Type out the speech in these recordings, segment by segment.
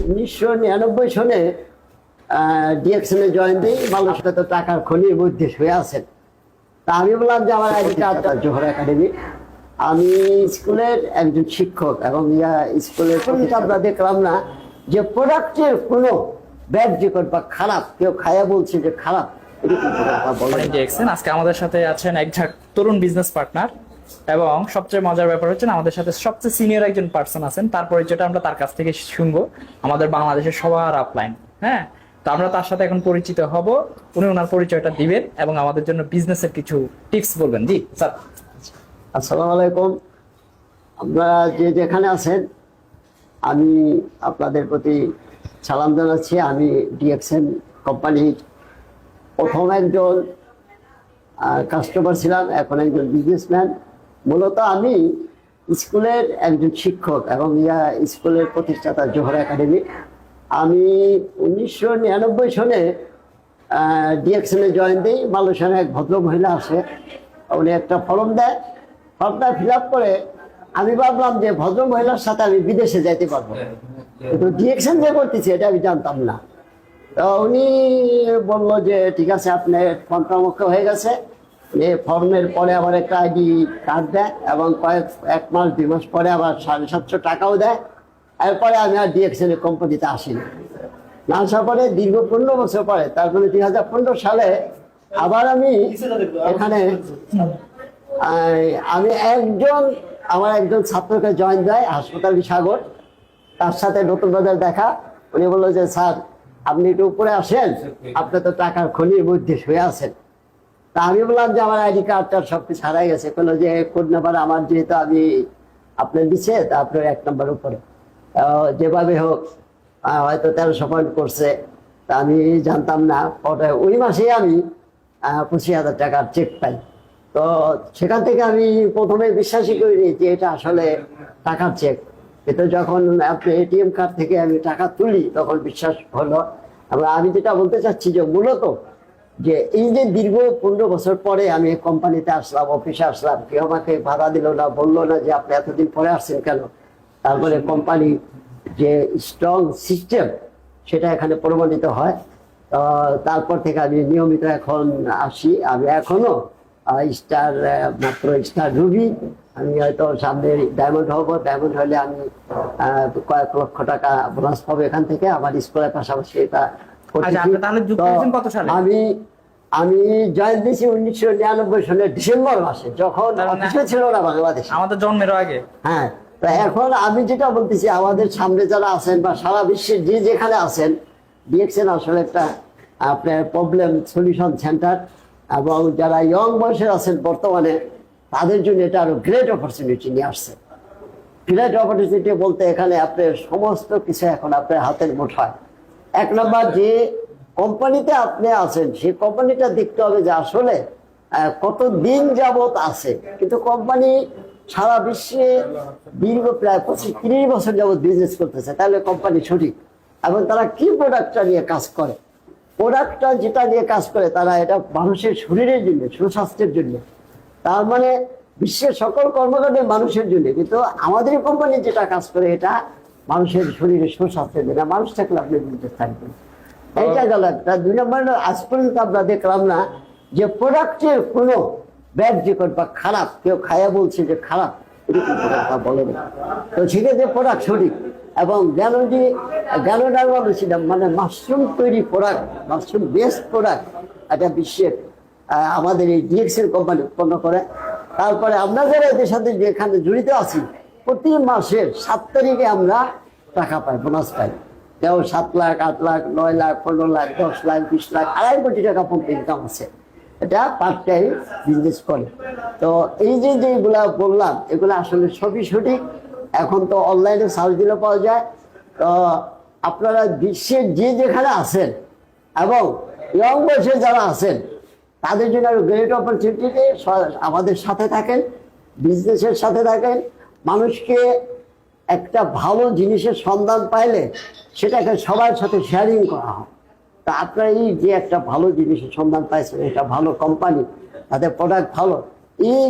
1999 সনে ডিএক্সএনে জয়েন দিই। মানুষটা তো টাকার খনির মধ্যে শুয়ে আছেন। তা আমি বললাম যে আমার আইডি কার্ডটা জোহর একাডেমি, আমি স্কুলের একজন শিক্ষক এবং স্কুলের আমরা দেখলাম না যে প্রোডাক্টের কোনো ব্যাড রেকর্ড বা খারাপ, কেউ খায়া বলছে যে খারাপ। আজকে আমাদের সাথে আছেন এক ঝাঁক তরুণ বিজনেস পার্টনার, এবং সবচেয়ে মজার ব্যাপার হচ্ছে আমাদের সাথে সবচেয়ে সিনিয়র একজন পার্সন আছেন। তার পরিচয়টা আমরা তার কাছ থেকে শুনবো, আমাদের বাংলাদেশের সবার আপলাইন। হ্যাঁ, তো আমরা তার সাথে এখন পরিচিত হব। উনি ওনার পরিচয়টা দিবেন এবং আমাদের জন্য বিজনেসের কিছু টিপস বলবেন। জি স্যার। আসসালামু আলাইকুম। আপনারা যে যেখানে আছেন, আমি আপনাদের প্রতি সালাম জানাচ্ছি। আমি ডিএক্সএন কোম্পানির প্রথম একজন কাস্টমার ছিলাম, এখন একজন বিজনেসম্যান। মূলত আমি স্কুলের একজন শিক্ষক এবং স্কুলের প্রতিষ্ঠাতা জোহর একাডেমি। আমি 1999 সনে ডিএক্সএনে জয়েন দিই। মালয়েশিয়ার এক ভদ্র মহিলা আসে, উনি একটা ফর্ম দেয়, ফর্মটা ফিল আপ করে আমি ভাবলাম যে ভদ্র মহিলার সাথে আমি বিদেশে যাইতে পারবো, কিন্তু ডিএক্সএন যে করতেছি এটা আমি জানতাম না। তো উনি বললো যে ঠিক আছে, আপনার ফর্মটা মুখ্য হয়ে গেছে। ফর্মের পরে আবার একটা আইডি কার্ড দেয় এবং এক মাস 2 মাস পরে আবার 750 টাকাও দেয়। এরপরে আমি আর ডিএক্সএন কোম্পানিতে আসিনি। না আসার পরে দীর্ঘ 15 বছর পরে, তারপরে 2015 সালে আবার আমি এখানে আমার একজন ছাত্রকে জয়েন দেয় হাসপাতাল সাগর, তার সাথে নতুন বাজার দেখা। উনি বললো যে স্যার আপনি একটু উপরে আসেন, আপনি তো টাকার খনির মধ্যে শুয়ে আছেন। তা আমি বললাম যে আমার আইডি কার্ডটা সবকিছু হারাই গেছে। বললো যে কোড নাম্বার আমার যেহেতু আমি আপনার দিচ্ছে, তা আপনার 1 নম্বর উপরে যেভাবে হোক হয়তো 1300 পয়েন্ট করছে। তা আমি জানতাম না। পরে ওই মাসেই আমি 25,000 টাকার চেক পাই। তো সেখান থেকে আমি প্রথমে বিশ্বাসই করিনি যে এটা আসলে টাকার চেক। কিন্তু যখন আপনি এটিএম কার্ড থেকে আমি টাকা তুলি তখন বিশ্বাস হলো। আমি যেটা বলতে চাচ্ছি যে মূলত যে এই যে দীর্ঘ 15 বছর পরে আমি কোম্পানিতে আসলাম, অফিসে আসলাম, কেউ আমাকে বাধা দিল না, বললো না যে আপনি এতদিন পরে আসছেন কেন। তারপরে কোম্পানি যে স্ট্রং সিস্টেম সেটা এখানে প্রমাণিত হয়। তারপর থেকে আমি নিয়মিত এখন আসি। আমি এখনো স্টার রুবি। আমি হয়তো সামনে ডায়মন্ড হবো। ডায়মন্ড হলে আমি কয়েক লক্ষ টাকা বোনাস পাবো এখান থেকে। আমার স্কুলের পাশাপাশি এটা আমি জয়েন দিয়েছি 1999 সালের ডিসেম্বর মাসে, যখন অফিসে ছিল না বাংলাদেশ, আমাদের জন্মের আগে। হ্যাঁ, তো এখন আমি যেটা বলতেছি, আমাদের সামনে যারা আছেন বা সারা বিশ্বের যে যেখানে আছেন, ডিএক্সএন আসলে একটা আপনার প্রবলেম সলিউশন সেন্টার। এবং যারা ইয়ং বয়সের আছেন বর্তমানে, তাদের জন্য এটা আরো গ্রেট অপরচুনিটি নিয়ে আসছে। গ্রেট অপরচুনিটি বলতে এখানে আপনার সমস্ত কিছু এখন আপনার হাতের মুঠোয়। 1 নম্বর, যে কোম্পানিতে আপনি আছেন সেই কোম্পানিটা দেখতে হবে যে আসলে কত দিন যাবত আছে। কিন্তু কোম্পানি সারা বিশ্বে দীর্ঘ প্রায় 25-30 বছর যাবত বিজনেস করতেছে, তাহলে কোম্পানি সঠিক। এবং তারা কি প্রোডাক্টটা নিয়ে কাজ করে, প্রোডাক্টটা যেটা নিয়ে কাজ করে, তারা এটা মানুষের শরীরের জন্য, সুস্বাস্থ্যের জন্য। তার মানে বিশ্বের সকল কর্মকাণ্ডে মানুষের জন্য, কিন্তু আমাদের কোম্পানি যেটা কাজ করে এটা মানুষের শরীরে সুস্বাস্থ্যের জন্য। মানুষ থাকলে আপনি বিজনেস থাকবেন। এইটা গেল একটা। 2 নম্বর, আজ পর্যন্ত আমরা দেখলাম না যে প্রোডাক্টের কোনো ব্যাড রেকর্ড বা খারাপ, কেউ খায়া বলছে যে খারাপ, এরকম কথা বলেনি। তো সেক্ষেত্রে প্রোডাক্ট সঠিক। এবং গ্যানোডার বলেছিলাম, মানে মাশরুম তৈরি প্রোডাক্ট, মাশরুম বেস্ট প্রোডাক্ট এটা বিশ্বের আমাদের এই ডিএক্সএন কোম্পানি উৎপন্ন করে। তারপরে আমরা যারা এদের সাথে যেখানে জড়িত আছি, প্রতি মাসের 7 তারিখে আমরা টাকা পাই, বোনাস পাই। কেউ 7 লাখ, 8 লাখ, 9 লাখ, 15 লাখ, 10 লাখ, 20 লাখ, 2.5 কোটি টাকা পর্যন্ত ইনকাম আছে। এটা পার্ট টাইম বিজনেস করে। তো এই যেগুলা বললাম, এগুলো আসলে সবই সঠিক। এখন তো অনলাইনে সার্চ দিলে পাওয়া যায়। তো আপনারা বিশ্বের যে যেখানে আছেন এবং ইয়ং বয়সে যারা আছেন, তাদের জন্য আরো গ্রেট অপরচুনিটি। আমাদের সাথে থাকেন, বিজনেসের সাথে থাকেন। মানুষকে একটা ভালো জিনিসের সন্ধান পাইলে সেটাকে সবার সাথে শেয়ারিং করা হয়। তা আপনারা এই যে একটা ভালো জিনিসের সন্ধান পাইছেন, এটা ভালো কোম্পানি, তাদের প্রোডাক্ট ভালো, এই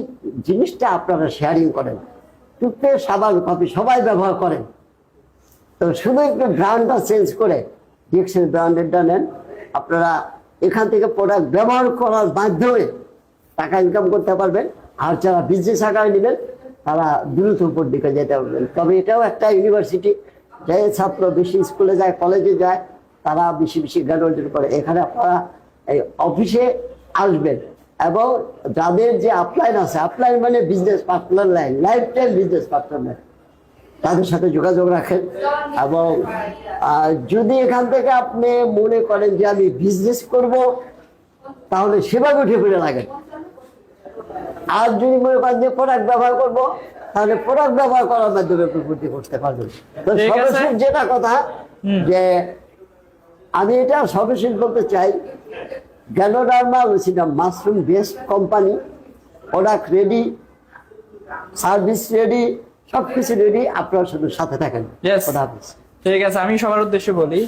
জিনিসটা আপনারা শেয়ারিং করেন। টুথপেস্ট, সাবান, কফি সবাই ব্যবহার করেন। তো শুধু একটু ব্র্যান্ডটা চেঞ্জ করে ডিএক্সএন ব্র্যান্ডেডটা নেন, আপনারা এখান থেকে প্রোডাক্ট ব্যবহার করার মাধ্যমে টাকা ইনকাম করতে পারবেন। আর যারা বিজনেস আকারে নেবেন তারা দ্রুত উপর দিকে যেতে পারবেন। তবে এটাও একটা ইউনিভার্সিটি, যে ছাত্র বেশি স্কুলে যায়, কলেজে যায়, তারা বেশি বেশি জ্ঞান অর্জন করে। এখানে আপনারা এই অফিসে আসবেন এবং যাদের যে আপলাইন আছে, আপলাইন মানে business partner line, life time business partner line, তাদের সাথে যোগাযোগ রাখেন। এবং যদি এখান থেকে আপনি মনে করেন যে আমি বিজনেস করব, তাহলে সেভাবে উঠে ফিরে লাগেন। আর যদি মনে করেন যে প্রোডাক্ট ব্যবহার করবো, তাহলে প্রোডাক্ট ব্যবহার করার মাধ্যমে প্রবৃত্তি করতে পারবেন। তো ঠিক আছে। সর্বশেষ যেটা কথা, যে আমি এটা সর্বশেষ বলতে চাই, Ganoderma lucida mushroom best company, product ready, service ready, সবকিছু রেডি, আপনারা শুধু সাথে থাকেন। Yes. খোদা হাফেজ। ঠিক আছে, আমি সবার উদ্দেশ্যে বলি।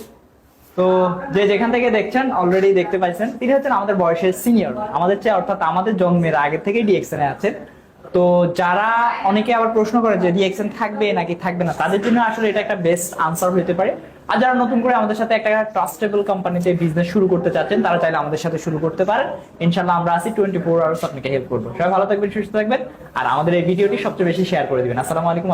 তো যে যেখান থেকে দেখছেন অলরেডি দেখতে পাইছেন, তিনি হচ্ছেন আমাদের বয়সের সিনিয়র, আমাদের চেয়ে, অর্থাৎ আমাদের জন্মের আগে থেকে ডিএক্সএন এ আছেন। তো যারা অনেকে আবার প্রশ্ন করে যে ডিএক্সএন থাকবে নাকি থাকবে না, তাদের জন্য আসলে এটা একটা বেস্ট আনসার হতে পারে। আর যারা নতুন করে আমাদের সাথে একটা ট্রাস্টেবল কোম্পানিতে বিজনেস শুরু করতে চাচ্ছেন, তারা চাইলে আমাদের সাথে শুরু করতে পারেন। ইনশাআল্লাহ আমরা আছি 24 আওয়ার্স আপনাকে হেল্প করবো। সবাই ভালো থাকবেন, সুস্থ থাকবেন, আর আমাদের এই ভিডিওটি সবচেয়ে বেশি শেয়ার করে দিবেন। আসসালামু আলাইকুম।